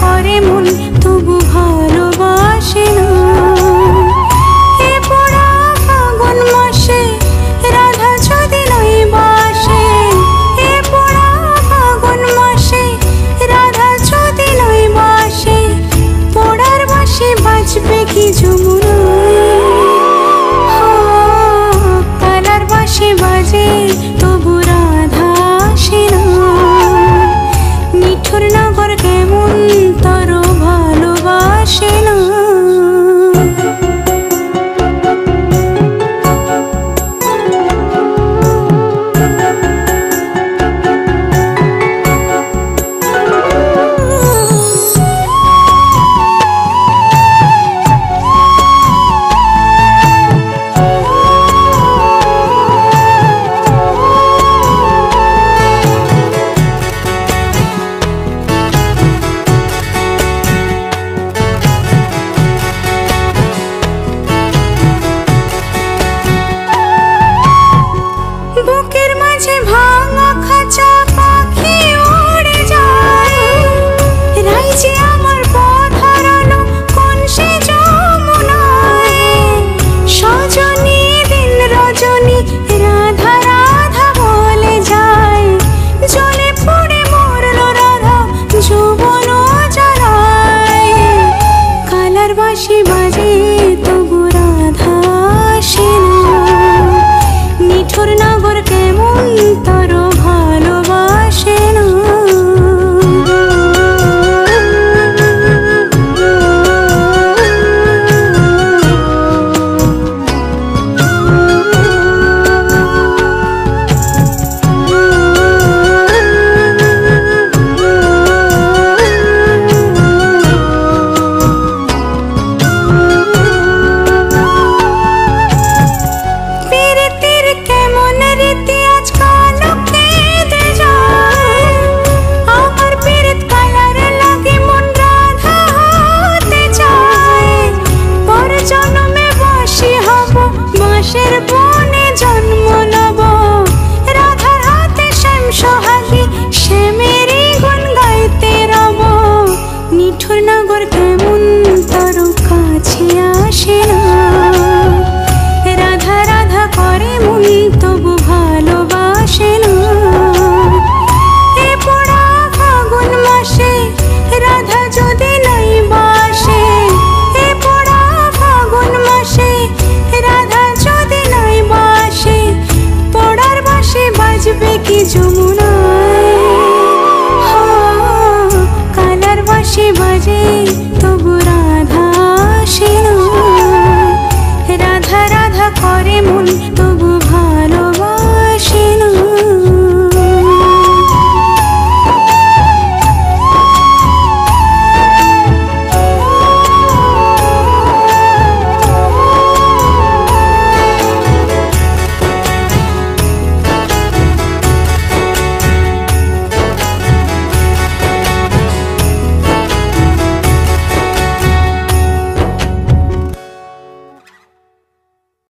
করে মন তবু ভালোবাসে না। এ পোড়া ফাগুন মাসে রাধা যদি নয় বাসে, এ পোড়া ফাগুন মাসে রাধা যদি নয় বাসে, পোড়ার বাঁশি বাজবে কি যমুনায়। কালার বাঁশি বাজে তবু রাধা আসে না। নিঠুর নগর কেমন তোর ভালোবাসে না। বুকের মাঝে ভাঙা খাঁচা পাখি উড়ে যায়, রাইছে আমার পথ হারানো কোন সে যমুনায়। সজনী দিন রজনী রাধা রাধা বলে যায়, জলে পুড়ে মরল রাধা যৌবন জ্বালায়। কালার বাঁশি বাজে তবু রাধা আসে না। নিঠুর নগর কেমন তোর ভালোবাসে না। পীড়িতের কেমন রীতি আজকাল কেঁদে যায়, আমার পীড়িত কালার লাগে মন রাধা হতে চায়। পর জন্মে বাঁশি হব বাঁশের বনে জন্ম লব, রাধার হাতে শ্যাম সোহাগী শ্যামেরই গুণ গাইতে রব। নিঠুর নগর